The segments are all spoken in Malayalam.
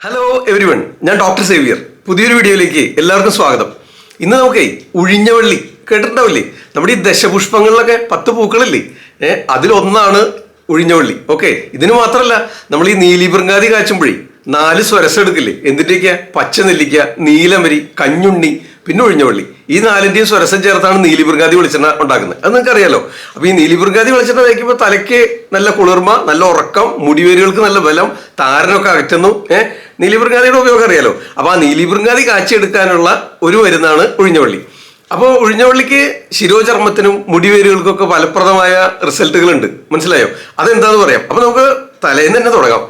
ഹലോ എവരിവൺ, ഞാൻ ഡോക്ടർ സേവിയർ. പുതിയൊരു വീഡിയോയിലേക്ക് എല്ലാവർക്കും സ്വാഗതം. ഇന്ന് നമുക്ക് ഉഴിഞ്ഞവള്ളി കേട്ടിട്ടുണ്ടാവില്ലേ? നമ്മുടെ ഈ ദശപുഷ്പങ്ങളിലൊക്കെ 10 പൂക്കളില്ലേ, അതിലൊന്നാണ് ഉഴിഞ്ഞവള്ളി. ഓക്കെ, ഇതിന് മാത്രമല്ല, നമ്മൾ ഈ നീലിപൃങ്കാതി കാച്ചുമ്പോഴേ 4 സ്വരസം എടുക്കില്ലേ? എന്തിൻ്റെയൊക്കെയാ? പച്ച നെല്ലിക്ക, നീലമരി, കഞ്ഞുണ്ണി, പിന്നെ ഉഴിഞ്ഞവള്ളി. ഈ 4ന്റെയും സ്വരസം ചേർത്താണ് നീലിപൃങ്കാതി വെളിച്ചെണ്ണ ഉണ്ടാക്കുന്നത്. അത് നിങ്ങൾക്ക് അറിയാലോ. അപ്പൊ ഈ നീലിപൃങ്കാതി വെളിച്ചെണ്ണ തേക്കുമ്പോൾ തലയ്ക്ക് നല്ല കുളിർമ, നല്ല ഉറക്കം, മുടിവേരുകൾക്ക് നല്ല ബലം, താരനൊക്കെ അകറ്റുന്നു. നീലിപൃങ്കാതിയുടെ ഉപയോഗം അറിയാലോ. അപ്പൊ ആ നീലിപൃങ്കാതി കാച്ചിയെടുക്കാനുള്ള ഒരു മരുന്നാണ് ഉഴിഞ്ഞവള്ളി. അപ്പോൾ ഉഴിഞ്ഞവള്ളിക്ക് ശിരോചർമ്മത്തിനും മുടിവേരുകൾക്കൊക്കെ ഫലപ്രദമായ റിസൾട്ടുകൾ ഉണ്ട്. മനസ്സിലായോ? അതെന്താന്ന് പറയാം. അപ്പൊ നമുക്ക് തലേന്ന് തന്നെ തുടങ്ങാം.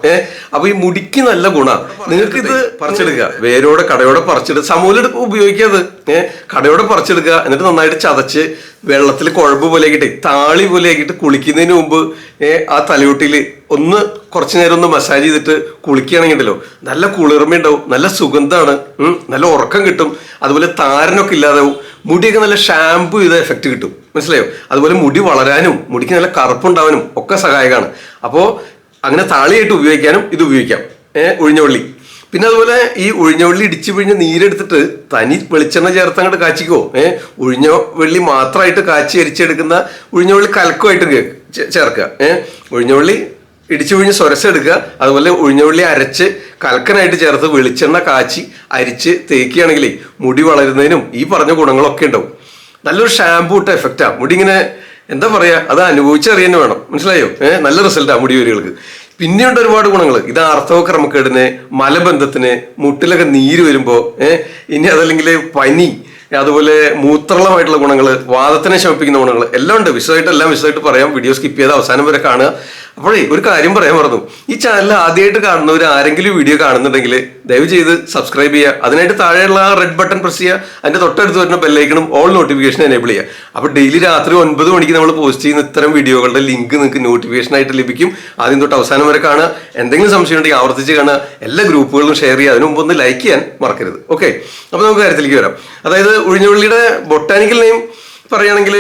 അപ്പൊ ഈ മുടിക്ക് നല്ല ഗുണം. നിങ്ങൾക്ക് ഇത് പറിച്ചെടുക്കുക, വേരോടെ കടയോടെ പറിച്ചെടുക്കുക. സമൂലം ഉപയോഗിക്കാത്, കടയോടെ പറിച്ചെടുക്കുക. എന്നിട്ട് നന്നായിട്ട് ചതച്ച് വെള്ളത്തിൽ കുഴമ്പ് പോലെ ആക്കിയിട്ട്, താളി പോലെ ആക്കിയിട്ട് കുളിക്കുന്നതിന് മുമ്പ് ആ തലയോട്ടിയിൽ കുറച്ചു നേരം ഒന്ന് മസാജ് ചെയ്തിട്ട് കുളിക്കുകയാണെങ്കിലോ നല്ല കുളിർമയുണ്ടാവും, നല്ല സുഗന്ധമാണ്, നല്ല ഉറക്കം കിട്ടും. അതുപോലെ താരനൊക്കെ ഇല്ലാതാവും, മുടിയൊക്കെ നല്ല ഷാമ്പു ചെയ്ത എഫക്റ്റ് കിട്ടും. മനസ്സിലായോ? അതുപോലെ മുടി വളരാനും മുടിക്ക് നല്ല കറുപ്പുണ്ടാവാനും ഒക്കെ സഹായകമാണ്. അപ്പോൾ അങ്ങനെ താളിയായിട്ട് ഉപയോഗിക്കാനും ഇത് ഉപയോഗിക്കാം, ഉഴിഞ്ഞവള്ളി. പിന്നെ അതുപോലെ ഈ ഉഴിഞ്ഞവള്ളി ഇടിച്ചു പിഴിഞ്ഞ് നീരെടുത്തിട്ട് തനി വെളിച്ചെണ്ണ ചേർത്ത് അങ്ങോട്ട് കാച്ചിക്കോ. ഉഴിഞ്ഞവള്ളി മാത്രമായിട്ട് കാച്ചി അരിച്ചെടുക്കുന്ന ഉഴിഞ്ഞവള്ളി കലക്കമായിട്ട് ചേർക്കുക. ഉഴിഞ്ഞവള്ളി ഇടിച്ചു പിഴിഞ്ഞ് സ്വരസം എടുക്കുക. അതുപോലെ ഉഴിഞ്ഞവള്ളി അരച്ച് കലക്കനായിട്ട് ചേർത്ത് വെളിച്ചെണ്ണ കാച്ചി അരിച്ച് തേക്കുകയാണെങ്കിലേ മുടി വളരുന്നതിനും ഈ പറഞ്ഞ ഗുണങ്ങളൊക്കെ ഉണ്ടാവും. നല്ലൊരു ഷാമ്പൂ ഇട്ട എഫക്റ്റാ. മുടി ഇങ്ങനെ എന്താ പറയാ, അത് അനുഭവിച്ചറിയാൻ വേണം. മനസ്സിലായോ? നല്ല റിസൾട്ടാ മുടിവേരുകൾക്ക്. പിന്നെയുണ്ട് ഒരുപാട് ഗുണങ്ങൾ. ഇത് ആർത്തവ ക്രമക്കേടിന്, മലബന്ധത്തിന്, മുട്ടിലൊക്കെ നീര് വരുമ്പോ, ഇനി അതല്ലെങ്കിൽ പനി, അതുപോലെ മൂത്രളമായിട്ടുള്ള ഗുണങ്ങൾ, വാദത്തിനെ ശമിപ്പിക്കുന്ന ഗുണങ്ങൾ എല്ലാം ഉണ്ട്. വിശദമായിട്ട് പറയാം. വീഡിയോ സ്കിപ്പ് ചെയ്ത് അവസാനം വരെ കാണുക. അപ്പോഴേ ഒരു കാര്യം പറയാൻ മറന്നു. ഈ ചാനൽ ആദ്യമായിട്ട് കാണുന്നവർ ആരെങ്കിലും വീഡിയോ കാണുന്നുണ്ടെങ്കിൽ ദയവ് ചെയ്ത് സബ്സ്ക്രൈബ് ചെയ്യുക. അതിനായിട്ട് താഴെയുള്ള ആ റെഡ് ബട്ടൺ പ്രസ് ചെയ്യുക. അതിന്റെ തൊട്ടടുത്ത് വരുന്ന ബെല്ലൈക്കണും ഓൾ നോട്ടിഫിക്കേഷൻ എനേബിൾ ചെയ്യുക. അപ്പോൾ ഡെയിലി രാത്രി 9 മണിക്ക് നമ്മൾ പോസ്റ്റ് ചെയ്യുന്ന ഇത്തരം വീഡിയോകളുടെ ലിങ്ക് നിങ്ങൾക്ക് നോട്ടിഫിക്കേഷൻ ആയിട്ട് ലഭിക്കും. ആദ്യം തൊട്ട് അവസാനം വരെ കാണുക. എന്തെങ്കിലും സംശയം ഉണ്ടെങ്കിൽ ആവർത്തിച്ച് കാണുക. എല്ലാ ഗ്രൂപ്പുകളിലും ഷെയർ ചെയ്യുക. അതിനു മുമ്പ് ഒന്ന് ലൈക്ക് ചെയ്യാൻ മറക്കരുത്. ഓക്കെ, അപ്പോൾ നമുക്ക് കാര്യത്തിലേക്ക് വരാം. അതായത് ഉഴിഞ്ഞവള്ളിയുടെ ബൊട്ടാനിക്കൽ നെയിം പറയുകയാണെങ്കിൽ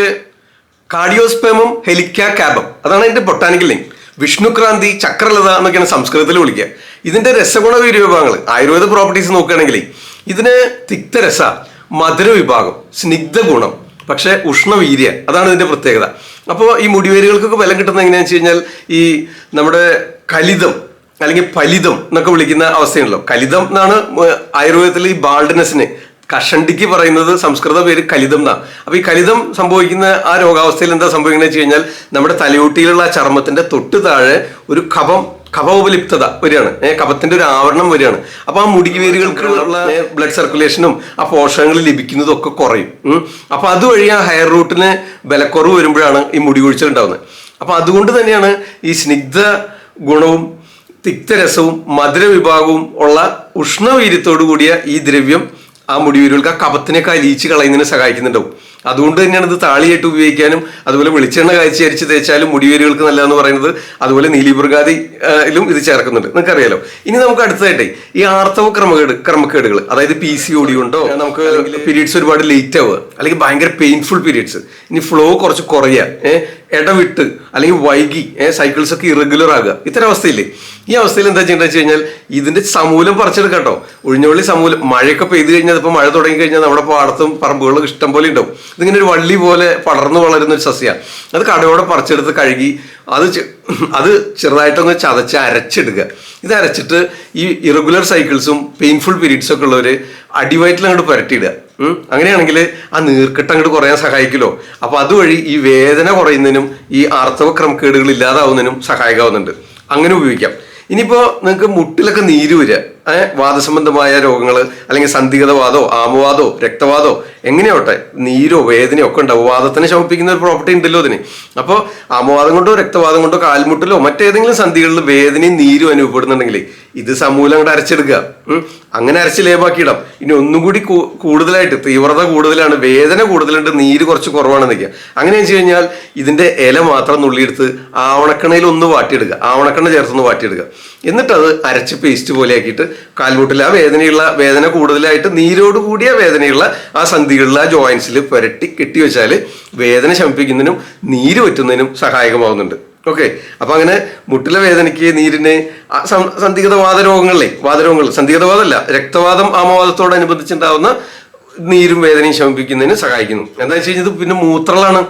കാർഡിയോസ്പെർമം ഹെലിക്ക കാബം. അതാണ് അതിന്റെ ബൊട്ടാനിക്കൽ നെയിം. വിഷ്ണുക്രാന്തി, ചക്രലത എന്നൊക്കെയാണ് സംസ്കൃതത്തിൽ വിളിക്കുക. ഇതിന്റെ രസഗുണ വിഭാഗങ്ങൾ ആയുർവേദ പ്രോപ്പർട്ടീസ് നോക്കുകയാണെങ്കിൽ ഇതിന് തിക്തരസ, മധുര വിഭാഗം, സ്നിഗ്ധ ഗുണം, പക്ഷെ ഉഷ്ണവീര്യ, അതാണ് ഇതിന്റെ പ്രത്യേകത. അപ്പോൾ ഈ മുടിവേരുകൾക്കൊക്കെ ബലം കിട്ടുന്നത് എങ്ങനെയാണെന്ന് വെച്ച് കഴിഞ്ഞാൽ ഈ നമ്മുടെ കലിതം അല്ലെങ്കിൽ ഫലിതം എന്നൊക്കെ വിളിക്കുന്ന അവസ്ഥയുണ്ടല്ലോ. കലിതം എന്നാണ് ആയുർവേദത്തിൽ ഈ ബാൾഡ്നെസ്സിന്, കഷണ്ടിക്ക് പറയുന്നത് സംസ്കൃത പേര് കലിതം എന്നാ. അപ്പൊ ഈ കലിതം സംഭവിക്കുന്ന ആ രോഗാവസ്ഥയിൽ എന്താ സംഭവിക്കുന്നത് വെച്ച് കഴിഞ്ഞാൽ നമ്മുടെ തലയോട്ടിയിലുള്ള ആ ചർമ്മത്തിന്റെ തൊട്ട് താഴെ ഒരു കഫോപലിപ്തത വരികയാണ്. കഫത്തിന്റെ ഒരു ആവരണം വരികയാണ്. അപ്പൊ ആ മുടിവേരുകൾക്കുള്ള ബ്ലഡ് സർക്കുലേഷനും ആ പോഷകങ്ങൾ ലഭിക്കുന്നതും ഒക്കെ കുറയും. അപ്പൊ അതുവഴി ആ ഹെയർ റൂട്ടിന് ബലക്കുറവ് വരുമ്പോഴാണ് ഈ മുടി കൊഴിച്ചിൽ ഉണ്ടാവുന്നത്. അപ്പൊ അതുകൊണ്ട് തന്നെയാണ് ഈ സ്നിഗ്ധ ഗുണവും തിക്തരസവും മധുര വിഭാഗവും ഉള്ള ഉഷ്ണവീര്യത്തോടു കൂടിയ ഈ ദ്രവ്യം ആ മുടിവേരുകൾക്ക് ആ കഫത്തിനൊക്കെ അലിയിച്ച് കളയുന്നതിന് സഹായിക്കുന്നുണ്ടാവും. അതുകൊണ്ട് തന്നെയാണ് ഇത് താളിയായിട്ട് ഉപയോഗിക്കാനും അതുപോലെ വെളിച്ചെണ്ണ കാച്ചി അരിച്ച് തേച്ചാലും മുടിവേരുകൾക്ക് നല്ലതെന്ന് പറയുന്നത്. അതുപോലെ നീലിപൃങ്കാതിയിലും ഇത് ചേർക്കുന്നുണ്ട്, നിങ്ങൾക്കറിയാലോ. ഇനി നമുക്ക് അടുത്തതായിട്ടേ ഈ ആർത്തവ ക്രമക്കേടുകൾ, അതായത് PCOD കൊണ്ടോ നമുക്ക് പീരീഡ്സ് ഒരുപാട് ലേറ്റ് ആവുക, അല്ലെങ്കിൽ ഭയങ്കര പെയിൻഫുൾ പീരീഡ്സ്, ഇനി ഫ്ലോ കുറച്ച് കുറയുക, ഇടവിട്ട് അല്ലെങ്കിൽ വൈകി സൈക്കിൾസ് ഒക്കെ ഇറഗുലർ ആകുക, ഇത്തരം അവസ്ഥയില്ലേ? ഈ അവസ്ഥയിൽ എന്താ ചെയ്യേണ്ടത് വെച്ച് കഴിഞ്ഞാൽ ഇതിന്റെ സമൂലം പറിച്ചെടുക്കാം കേട്ടോ. ഉഴിഞ്ഞവള്ളി സമൂലം. മഴയൊക്കെ പെയ്ത് കഴിഞ്ഞാൽ, ഇപ്പൊ മഴ തുടങ്ങി കഴിഞ്ഞാൽ നമ്മുടെ പാടത്തും പറമ്പുകളും ഇഷ്ടം പോലെ ഉണ്ടാവും. ഇതിങ്ങനെ ഒരു വള്ളി പോലെ പടർന്നു വളരുന്ന ഒരു സസ്യമാണ്. അത് കടയോടെ പറിച്ചെടുത്ത് കഴുകി അത് ചെറുതായിട്ടൊന്ന് ചതച്ച് അരച്ചെടുക്കുക. ഇത് അരച്ചിട്ട് ഈ ഇറഗുലർ സൈക്കിൾസും പെയിൻഫുൾ പീരീഡ്സും ഒക്കെ ഉള്ളവര് അടിവയറ്റിൽ അങ്ങോട്ട് പുരട്ടിയിടുക. അങ്ങനെയാണെങ്കിൽ ആ നീർക്കെട്ട് അങ്ങോട്ട് കുറയാൻ സഹായിക്കുമല്ലോ. അപ്പൊ അതുവഴി ഈ വേദന കുറയുന്നതിനും ഈ ആർത്തവ ക്രമക്കേടുകൾ ഇല്ലാതാവുന്നതിനും സഹായകമാവുന്നുണ്ട്. അങ്ങനെ ഉപയോഗിക്കാം. ഇനിയിപ്പോ നിങ്ങൾക്ക് മുട്ടിലൊക്കെ നീര് വരിക, വാദസംബന്ധമായ രോഗങ്ങൾ, അല്ലെങ്കിൽ സന്ധിഗതവാദോ ആമവാദോ രക്തവാദോ എങ്ങനെയോട്ടെ നീരോ വേദനയോ ഒക്കെ ഉണ്ടാവും. വാദത്തിനെ ശമിപ്പിക്കുന്ന ഒരു പ്രോപ്പർട്ടി ഉണ്ടല്ലോ അതിന്. അപ്പോൾ ആമവാദം കൊണ്ടോ രക്തവാദം കൊണ്ടോ കാൽമുട്ടിലോ മറ്റേതെങ്കിലും സന്ധികളിൽ വേദനയും നീരും അനുഭവപ്പെടുന്നുണ്ടെങ്കിൽ ഇത് സമൂലം അങ്ങോട്ട് അരച്ചെടുക്കുക. അങ്ങനെ അരച്ച് ലേപാക്കിയിടാം. ഇനി ഒന്നും കൂടി കൂടുതലായിട്ട് തീവ്രത കൂടുതലാണ്, വേദന കൂടുതലുണ്ട്, നീര് കുറച്ച് കുറവാണെന്ന് നിൽക്കുക. അങ്ങനെ വെച്ച് കഴിഞ്ഞാൽ ഇതിന്റെ ഇല മാത്രം നുള്ളിയെടുത്ത് ആവണക്കണയിൽ ഒന്ന് വാട്ടിയെടുക്കുക, ആവണക്കണ്ണ ചേർത്തൊന്ന് വാട്ടിയെടുക്കുക. എന്നിട്ട് അത് അരച്ച് പേസ്റ്റ് പോലെ ആക്കിയിട്ട് കാൽമുട്ടിൽ ആ വേദന കൂടുതലായിട്ട് നീരോട് കൂടിയ വേദനയുള്ള ആ സന്ധികളിൽ ആ ജോയിൻസിൽ പുരട്ടി കെട്ടി വെച്ചാൽ വേദന ശമിപ്പിക്കുന്നതിനും നീര് പറ്റുന്നതിനും സഹായകമാവുന്നുണ്ട്. ഓക്കെ. അപ്പൊ അങ്ങനെ മുട്ടിലെ വേദനയ്ക്ക്, നീരിന്, സന്ധിഗതവാദ വാതരോഗങ്ങൾ, സന്ധിഗതവാദമല്ല, രക്തവാദം ആമവാദത്തോടനുബന്ധിച്ചുണ്ടാവുന്ന നീരും വേദനയും ശമിപ്പിക്കുന്നതിന് സഹായിക്കുന്നു. എന്താ വെച്ച് കഴിഞ്ഞാൽ പിന്നെ മൂത്രങ്ങളാണ്,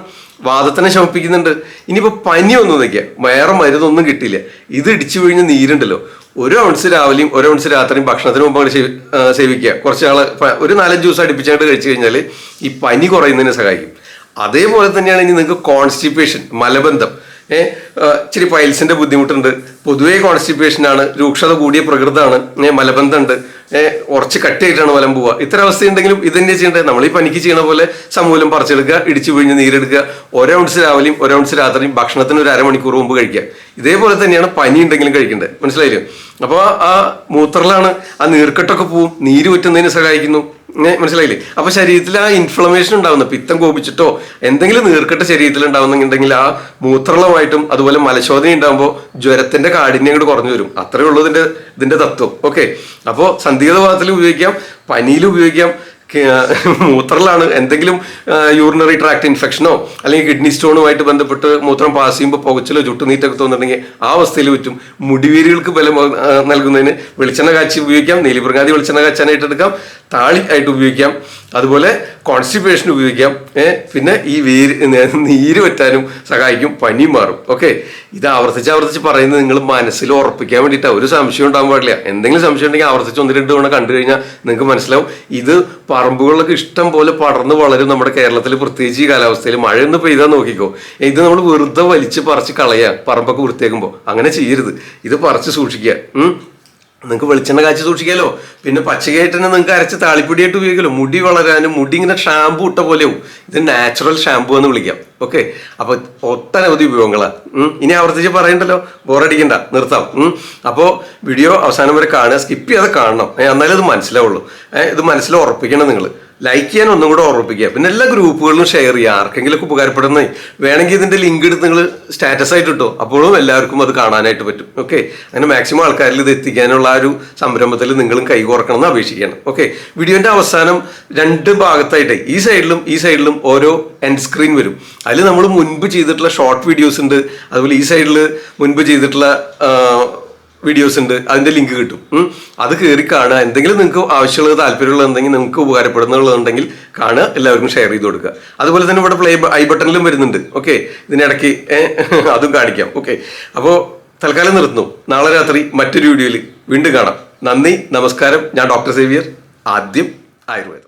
വാദത്തിനെ ശമിപ്പിക്കുന്നുണ്ട്. ഇനിയിപ്പോൾ പനി ഒന്നും നിൽക്കുക, വേറെ മരുന്നൊന്നും കിട്ടിയില്ല, ഇത് ഇടിച്ചു കഴിഞ്ഞ നീരുണ്ടല്ലോ, 1 ഔൺസ് രാവിലെയും 1 ഔൺസ് രാത്രിയും ഭക്ഷണത്തിന് മുമ്പ് അങ്ങനെ സേവിക്കുക. കുറച്ച് നാൾ ഒരു 4-5 ദിവസം അടുപ്പിച്ചായിട്ട് കഴിച്ചു കഴിഞ്ഞാൽ ഈ പനി കുറയുന്നതിന് സഹായിക്കും. അതേപോലെ തന്നെയാണ് ഇനി നിങ്ങൾക്ക് കോൺസ്റ്റിപ്പേഷൻ, മലബന്ധം, ഇച്ചിരി പൈൽസിന്റെ ബുദ്ധിമുട്ടുണ്ട്, പൊതുവേ കോൺസ്റ്റിപ്പേഷനാണ്, രൂക്ഷത കൂടിയ പ്രകൃതമാണ്, മലബന്ധമുണ്ട്, ഉറച്ച് കട്ടിയായിട്ടാണ് മലം പോവുക, ഇത്തരം അവസ്ഥയുണ്ടെങ്കിലും ഇത് തന്നെ ചെയ്യേണ്ടത്. നമ്മൾ ഈ പനിക്ക് ചെയ്യണ പോലെ സമൂലം പറിച്ചെടുക്കുക, ഇടിച്ചു പിഴിഞ്ഞ് നീരെടുക്കുക, 1 ഔൺസ് രാവിലെയും 1 ഔൺസ് രാത്രിയും ഭക്ഷണത്തിന് ഒരു അരമണിക്കൂർ മുമ്പ് കഴിക്കുക. ഇതേപോലെ തന്നെയാണ് പനി ഉണ്ടെങ്കിലും കഴിക്കേണ്ടത്. മനസ്സിലായില്ലേ? അപ്പോൾ ആ മൂത്രലാണ്, ആ നീർക്കെട്ടൊക്കെ പോവും, നീര് പറ്റുന്നതിന് സഹായിക്കുന്നു. മനസ്സിലായില്ലേ? അപ്പൊ ശരീരത്തിൽ ആ ഇൻഫ്ലമേഷൻ ഉണ്ടാവുന്ന, പിത്തം കോപിച്ചിട്ടോ എന്തെങ്കിലും നീർക്കെട്ട് ശരീരത്തിൽ ഉണ്ടാവുന്നുണ്ടെങ്കിൽ ആ മൂത്രളമായിട്ടും അതുപോലെ മലശോധന ഉണ്ടാകുമ്പോൾ ജ്വരത്തിന്റെ കാഠിന്യം അങ്ങോട്ട് കുറഞ്ഞു വരും. അത്രയേ ഉള്ളൂ ഇതിന്റെ തത്വം. ഓക്കെ. അപ്പോൾ സന്ധിഗതവാദത്തിൽ ഉപയോഗിക്കാം, പനിയിൽ ഉപയോഗിക്കാം, മൂത്രലാണ് എന്തെങ്കിലും യൂറിനറി ട്രാക്ട് ഇൻഫെക്ഷനോ അല്ലെങ്കിൽ കിഡ്നി സ്റ്റോണുമായിട്ട് ബന്ധപ്പെട്ട് മൂത്രം പാസ് ചെയ്യുമ്പോൾ പുകച്ചിലോ ചുട്ടുനീറ്റൊക്കെ തോന്നുന്നുണ്ടെങ്കിൽ ആ അവസ്ഥയിൽ പറ്റും. മുടിവേരുകൾക്ക് ബലം നൽകുന്നതിന് വെളിച്ചെണ്ണ കാച്ചി ഉപയോഗിക്കാം, നീലിപ്രങ്ങാതി വെളിച്ചെണ്ണ കാച്ചാനായിട്ട് എടുക്കാം, താളി ആയിട്ട് ഉപയോഗിക്കാം, അതുപോലെ കോൺസ്റ്റിപ്പേഷൻ ഉപയോഗിക്കാം. പിന്നെ ഈ നീര് പറ്റാനും സഹായിക്കും, പനി മാറും. ഓക്കെ. ഇത് ആവർത്തിച്ച് പറയുന്നത് നിങ്ങൾ മനസ്സിൽ ഉറപ്പിക്കാൻ വേണ്ടിയിട്ടാണ്. ഒരു സംശയം ഉണ്ടാകാൻ പാടില്ല. എന്തെങ്കിലും സംശയം ഉണ്ടെങ്കിൽ ആവർത്തിച്ച് 1-2 തവണ കണ്ടു കഴിഞ്ഞാൽ നിങ്ങൾക്ക് മനസ്സിലാവും. ഇത് പറമ്പുകളിലൊക്കെ ഇഷ്ടം പോലെ പടർന്ന് വളരും. നമ്മുടെ കേരളത്തിൽ പ്രത്യേകിച്ച് ഈ കാലാവസ്ഥയിൽ മഴയൊന്ന് പെയ്താൽ നോക്കിക്കോ, ഇത് നമ്മൾ വെറുതെ വലിച്ച് പറിച്ച് കളയുക പറമ്പൊക്കെ വൃത്തിയാക്കുമ്പോൾ. അങ്ങനെ ചെയ്യരുത്, ഇത് പറിച്ച് സൂക്ഷിക്കുക. നിങ്ങൾക്ക് വെളിച്ചെണ്ണ കാച്ചി സൂക്ഷിക്കാലോ. പിന്നെ പച്ചക്കായിട്ട് തന്നെ നിങ്ങൾക്ക് അരച്ച് താളിപ്പൊടിയായിട്ട് ഉപയോഗിക്കാലോ. മുടി വളരാനും, മുടി ഇങ്ങനെ ഷാമ്പു ഇട്ട പോലെയാവും. ഇത് നാച്ചുറൽ ഷാമ്പു എന്ന് വിളിക്കാം. ഓക്കെ. അപ്പൊ ഒട്ടനവധി ഉപയോഗങ്ങളാണ്. ഇനി ആവർത്തിച്ച് പറയണ്ടല്ലോ, ബോറടിക്കണ്ട, നിർത്താം. അപ്പോൾ വീഡിയോ അവസാനം വരെ കാണുക, സ്കിപ്പ് ചെയ്യാതെ കാണണം, എന്നാലേ ഇത് മനസ്സിലാവുള്ളൂ. ഇത് മനസ്സിൽ ഉറപ്പിക്കണം. നിങ്ങൾ ലൈക്ക് ചെയ്യാൻ ഒന്നും കൂടെ ഓർമ്മിപ്പിക്കുക. പിന്നെ എല്ലാ ഗ്രൂപ്പുകളിലും ഷെയർ ചെയ്യുക, ആർക്കെങ്കിലും ഉപകാരപ്പെടുന്നേ. വേണമെങ്കിൽ ഇതിന്റെ ലിങ്ക് എടുത്ത് നിങ്ങൾ സ്റ്റാറ്റസ് ആയിട്ട് ഇട്ടോ, അപ്പോഴും എല്ലാവർക്കും അത് കാണാനായിട്ട് പറ്റും. ഓക്കെ. അങ്ങനെ മാക്സിമം ആൾക്കാരിൽ ഇത് എത്തിക്കാനുള്ള ആ ഒരു സംരംഭത്തിൽ നിങ്ങളും കൈകോർക്കണം എന്ന് അപേക്ഷിക്കണം. ഓക്കെ. വീഡിയോന്റെ അവസാനം 2 ഭാഗത്തായിട്ട് ഈ സൈഡിലും ഓരോ എൻഡ് സ്ക്രീൻ വരും. അതിൽ നമ്മൾ മുൻപ് ചെയ്തിട്ടുള്ള ഷോർട്ട് വീഡിയോസ് ഉണ്ട്, അതുപോലെ ഈ സൈഡിൽ മുൻപ് ചെയ്തിട്ടുള്ള വീഡിയോസ് ഉണ്ട്, അതിന്റെ ലിങ്ക് കിട്ടും. അത് കയറി കാണുക. എന്തെങ്കിലും നിങ്ങൾക്ക് ആവശ്യമുള്ളത്, താല്പര്യമുള്ളതെങ്കിൽ, നിങ്ങൾക്ക് ഉപകാരപ്പെടുന്നുള്ളതുണ്ടെങ്കിൽ കാണുക, എല്ലാവർക്കും ഷെയർ ചെയ്ത് കൊടുക്കുക. അതുപോലെ തന്നെ ഇവിടെ ഐ ബട്ടണിലും വരുന്നുണ്ട്. ഓക്കെ. ഇതിനിടയ്ക്ക് അതും കാണിക്കാം. ഓക്കെ. അപ്പോൾ തൽക്കാലം നിർത്തുന്നു. നാളെ രാത്രി മറ്റൊരു വീഡിയോയിൽ വീണ്ടും കാണാം. നന്ദി, നമസ്കാരം. ഞാൻ ഡോക്ടർ സേവിയർ, ആദ്യം ആയുർവേദം.